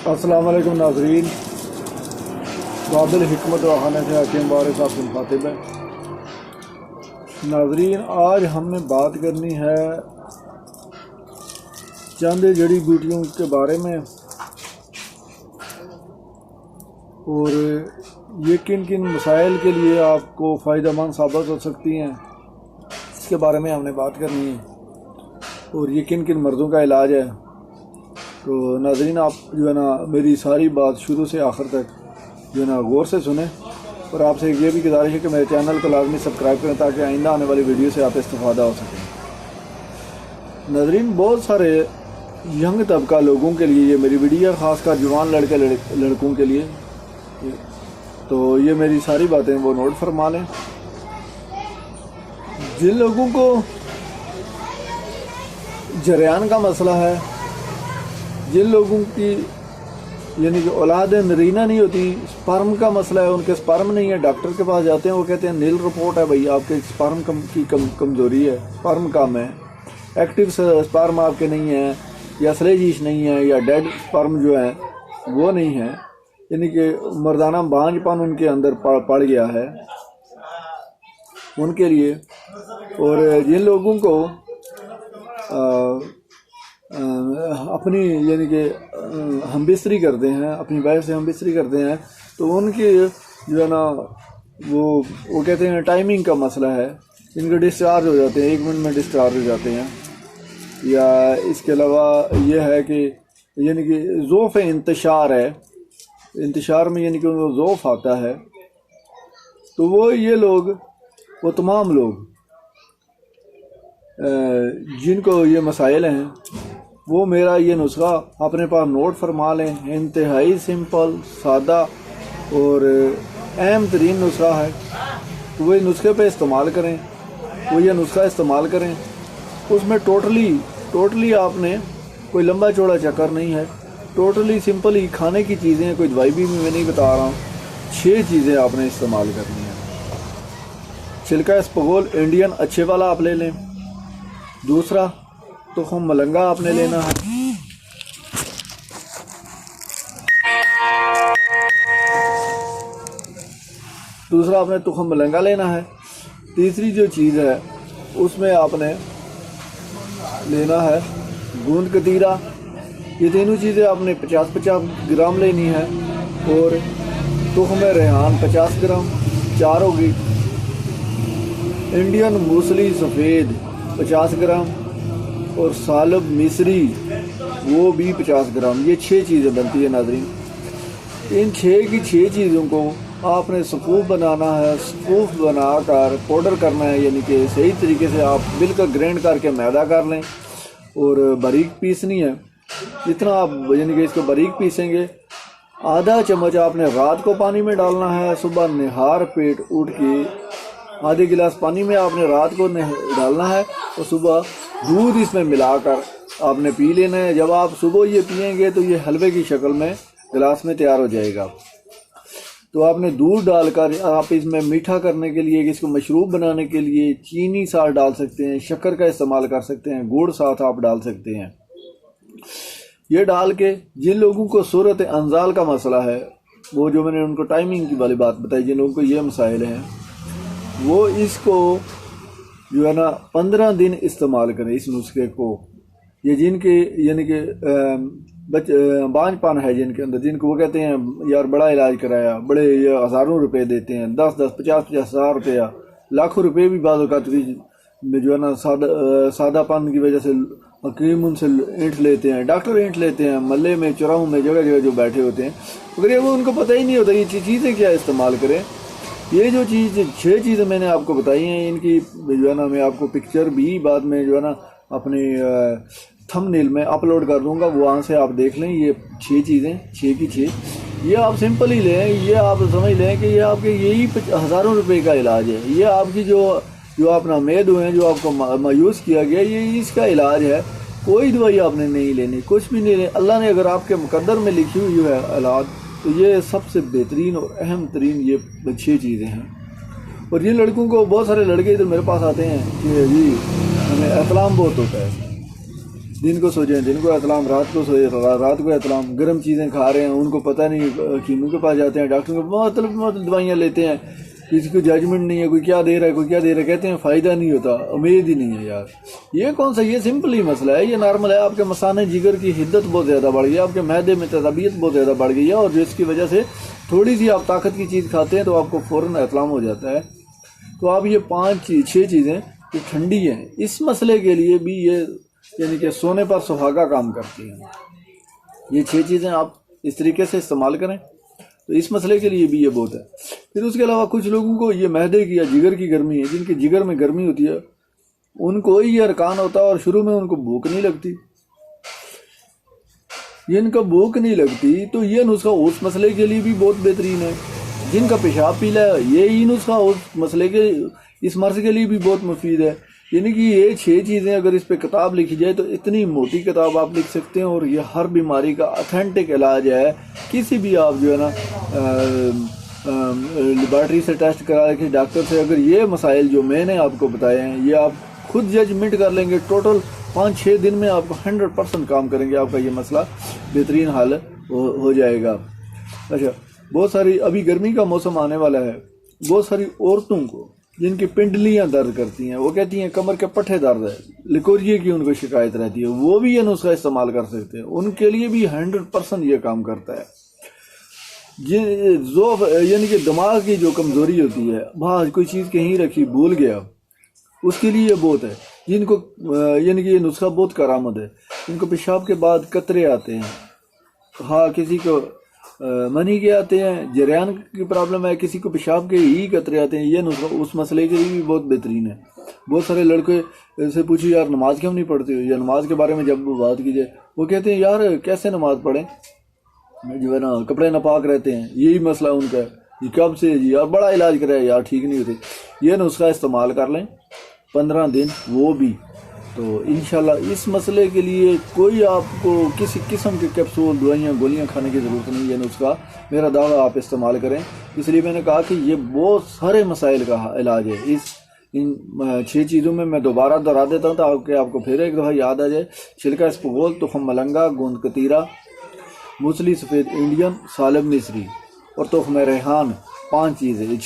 السلام علیکم ناظرین، قابل حکمت و خانہ سے حکیم وارث آپ سے مخاطب ہے۔ ناظرین، آج ہم نے بات کرنی ہے چند جڑی بوٹیوں کے بارے میں، اور یہ کن کن مسائل کے لیے آپ کو فائدہ مند ثابت ہو سکتی ہیں، اس کے بارے میں ہم نے بات کرنی ہے، اور یہ کن کن مرضوں کا علاج ہے۔ تو ناظرین، آپ جو ہے نا میری ساری بات شروع سے آخر تک جو ہے نا غور سے سنیں، اور آپ سے یہ بھی گزارش ہے کہ میرے چینل کو لازمی سبسکرائب کریں تاکہ آئندہ آنے والی ویڈیو سے آپ استفادہ ہو سکے۔ ناظرین، بہت سارے ینگ طبقہ لوگوں کے لیے یہ میری ویڈیو ہے، خاص کر جوان لڑکوں کے لیے، تو یہ میری ساری باتیں وہ نوٹ فرما لیں۔ جن لوگوں کو جریان کا مسئلہ ہے، جن لوگوں کی یعنی کہ اولاد نرینہ نہیں ہوتی، سپرم کا مسئلہ ہے، ان کے سپرم نہیں ہے، ڈاکٹر کے پاس جاتے ہیں، وہ کہتے ہیں نیل رپورٹ ہے بھائی، آپ کے سپرم کی کمزوری ہے، سپرم کم ہے، ایکٹیو سپرم آپ کے نہیں ہیں، یا سلیجیش نہیں ہے، یا ڈیڈ سپرم جو ہے وہ نہیں ہے، یعنی کہ مردانہ بانجھ پن ان کے اندر پڑ گیا ہے، ان کے لیے۔ اور جن لوگوں کو اپنی یعنی کہ ہم بستری کرتے ہیں، اپنی وائف سے ہم بستری کرتے ہیں، تو ان کے جو ہے نا وہ کہتے ہیں ٹائمنگ کا مسئلہ ہے، ان کے ڈسچارج ہو جاتے ہیں، 1 منٹ میں ڈسچارج ہو جاتے ہیں، یا اس کے علاوہ یہ ہے کہ یعنی کہ ضعف انتشار ہے، انتشار میں یعنی کہ ان کو ضعف آتا ہے، تو وہ تمام لوگ جن کو یہ مسائل ہیں، وہ میرا یہ نسخہ اپنے پاس نوٹ فرما لیں۔ انتہائی سمپل، سادہ اور اہم ترین نسخہ ہے، تو وہ نسخے پہ استعمال کریں، وہ یہ نسخہ استعمال کریں۔ اس میں ٹوٹلی آپ نے کوئی لمبا چوڑا چکر نہیں ہے، ٹوٹلی سمپل ہی کھانے کی چیزیں ہیں، کوئی دوائی بھی میں نہیں بتا رہا ہوں، 6 چیزیں آپ نے استعمال کرنی ہیں۔ چھلکا اسپغول انڈین اچھے والا آپ لے لیں۔ دوسرا، تخم ملنگا آپ نے لینا ہے۔ دوسرا آپ نے تخم ملنگا لینا ہے۔ تیسری جو چیز ہے اس میں آپ نے لینا ہے گوند کتیرا۔ یہ تینوں چیزیں آپ نے 50 گرام لینی ہے، اور تخم ریحان 50 گرام، 4 ہوگی۔ انڈین موسلی سفید 50 گرام، اور سالب مصری وہ بھی 50 گرام۔ یہ 6 چیزیں بنتی ہیں ناظرین۔ ان 6 چیزوں کو آپ نے صفوف بنانا ہے، صفوف بنا کر پاؤڈر کرنا ہے، یعنی کہ صحیح طریقے سے آپ بالکل گرینڈ کر کے میدا کر لیں، اور باریک پیسنی ہے۔ جتنا آپ یعنی کہ اس کو باریک پیسیں گے، آدھا چمچ آپ نے رات کو پانی میں ڈالنا ہے، صبح نہار پیٹ اٹھ کے آدھے گلاس پانی میں آپ نے رات کو ڈالنا ہے، اور صبح دودھ اس میں ملا کر آپ نے پی لینا ہے۔ جب آپ صبح یہ پئیں گے تو یہ حلوے کی شکل میں گلاس میں تیار ہو جائے گا۔ تو آپ نے دودھ ڈال کر آپ اس میں میٹھا کرنے کے لیے، اس کو مشروب بنانے کے لیے چینی ساتھ ڈال سکتے ہیں، شکر کا استعمال کر سکتے ہیں، گڑ ساتھ آپ ڈال سکتے ہیں۔ یہ ڈال کے جن لوگوں کو صورت انزال کا مسئلہ ہے، وہ جو میں نے ان کو ٹائمنگ کی والی بات بتائی، جن لوگوں کو یہ مسائل ہیں، وہ اس کو جو ہے نا 15 دن استعمال کریں، اس نسخے کو۔ یہ جن کے یعنی کہ بانجھ پن ہے جن کے اندر، جن کو وہ کہتے ہیں یار بڑا علاج کرایا، بڑے یہ ہزاروں روپے دیتے ہیں، 10 50 ہزار روپیہ، لاکھوں روپے بھی بعض اوقات جو ہے نا سادہ پن کی وجہ سے حکیم ان سے اینٹ لیتے ہیں، ڈاکٹر اینٹ لیتے ہیں، محلے میں چوراہوں میں جگہ جگہ جو بیٹھے ہوتے ہیں، مگر وہ ان کو پتہ ہی نہیں ہوتا یہ چیزیں کیا استعمال کریں۔ یہ جو 6 چیزیں میں نے آپ کو بتائی ہیں، ان کی جو ہے نا میں آپ کو پکچر بھی بعد میں جو ہے نا اپنی تھم نیل میں اپلوڈ کر دوں گا، وہاں سے آپ دیکھ لیں۔ یہ 6 چیزیں، 6 کی 6، یہ آپ سمپل ہی لیں، یہ آپ سمجھ لیں کہ یہ آپ کے یہی ہزاروں روپے کا علاج ہے۔ یہ آپ کی جو آپ نامید ہوئے ہیں، جو آپ کو مایوس کیا گیا، یہ اس کا علاج ہے۔ کوئی دوائی آپ نے نہیں لینی، کچھ بھی نہیں لینی۔ اللہ نے اگر آپ کے مقدر میں لکھی ہوئی ہے علاج، تو یہ سب سے بہترین اور اہم ترین یہ 6 چیزیں ہیں۔ اور یہ لڑکوں کو، بہت سارے لڑکے ادھر میرے پاس آتے ہیں کہ جی ہمیں احتلام بہت ہوتا ہے، دن کو سو جائیں دن کو احتلام، رات کو سوئے رات کو احتلام، گرم چیزیں کھا رہے ہیں ان کو پتہ نہیں، حکیموں کے پاس جاتے ہیں، ڈاکٹر کو مختلف دوائیاں لیتے ہیں، کسی کو ججمنٹ نہیں ہے، کوئی کیا دے رہا ہے کوئی کیا دے رہا ہے، کہتے ہیں فائدہ نہیں ہوتا، امید ہی نہیں ہے یار۔ یہ کون سا، یہ سمپل ہی مسئلہ ہے، یہ نارمل ہے۔ آپ کے مثانے جگر کی حدت بہت زیادہ بڑھ گئی ہے، آپ کے معدے میں تذابیت بہت زیادہ بڑھ گئی ہے، اور جس کی وجہ سے تھوڑی سی آپ طاقت کی چیز کھاتے ہیں تو آپ کو فوراً احتلام ہو جاتا ہے۔ تو آپ یہ 6 چیزیں جو ٹھنڈی ہیں اس مسئلے کے لیے بھی یہ یعنی کہ سونے پر سہاگا کام کرتی ہیں۔ یہ 6 چیزیں آپ اس طریقے سے استعمال کریں تو اس مسئلے کے لیے بھی یہ بہت ہے۔ پھر اس کے علاوہ کچھ لوگوں کو یہ معدے کی یا جگر کی گرمی ہے، جن کے جگر میں گرمی ہوتی ہے، ان کو یہ ارکان ہوتا ہے اور شروع میں ان کو بھوک نہیں لگتی، جن کا بھوک نہیں لگتی تو یہ نسخہ اس مسئلے کے لیے بھی بہت بہترین ہے۔ جن کا پیشاب پیلا ہے یہی نسخہ اس مسئلے کے اس مرض کے لیے بھی بہت مفید ہے۔ یعنی کہ یہ 6 چیزیں اگر اس پہ کتاب لکھی جائے تو اتنی موٹی کتاب آپ لکھ سکتے ہیں، اور یہ ہر بیماری کا اتھینٹک علاج ہے۔ کسی بھی آپ جو ہے نا لیبارٹری سے ٹیسٹ کرا کے ڈاکٹر سے اگر یہ مسائل جو میں نے آپ کو بتائے ہیں یہ آپ خود ججمنٹ کر لیں گے، ٹوٹل 5-6 دن میں آپ کو 100% کام کریں گے، آپ کا یہ مسئلہ بہترین حل ہو جائے گا۔ اچھا، بہت ساری ابھی گرمی کا موسم آنے والا ہے، بہت ساری عورتوں کو جن کی پنڈلیاں درد کرتی ہیں، وہ کہتی ہیں کمر کے پٹھے درد ہے، لیکوریا کی ان کو شکایت رہتی ہے، وہ بھی یہ نسخہ استعمال کر سکتے ہیں، ان کے لیے بھی 100% یہ کام کرتا ہے۔ یعنی کہ دماغ کی جو کمزوری ہوتی ہے، وہاں کوئی چیز کہیں رکھی بھول گیا، اس کے لیے یہ بہت ہے۔ جن کو یعنی کہ یہ نسخہ بہت کارآمد ہے، جن کو پیشاب کے بعد قطرے آتے ہیں، ہاں کسی کو منی کے آتے ہیں، جریان کی پرابلم ہے، کسی کو پیشاب کے ہی قطرے آتے ہیں، یہ نسخہ اس مسئلے کے لیے بھی بہت بہترین ہے۔ بہت سارے لڑکے سے پوچھو یار نماز کیوں نہیں پڑھتے ہو، یا نماز کے بارے میں جب بات کی جائے وہ کہتے ہیں یار کیسے نماز پڑھیں، جو ہے نا کپڑے ناپاک رہتے ہیں، یہی مسئلہ ان کا ہے، یہ کب سے جی یار بڑا علاج کرے یار ٹھیک نہیں ہوتے۔ یہ نسخہ استعمال کر لیں 15 دن، وہ بھی تو انشاءاللہ اس مسئلے کے لیے کوئی آپ کو کسی قسم کے کیپسول دوائیاں گولیاں کھانے کی ضرورت نہیں۔ یہ نسخہ میرا دعویٰ آپ استعمال کریں، اس لیے میں نے کہا کہ یہ بہت سارے مسائل کا علاج ہے۔ ان 6 چیزوں میں دوبارہ دہرا دیتا ہوں تاکہ آپ کو پھر ایک دفعہ یاد آ جائے۔ چھلکا اسپغول، تخم ملنگا، گوند کتیرا، موسلی سفید انڈین، سالب مصری اور تخم ریحان، 5 چیزیں۔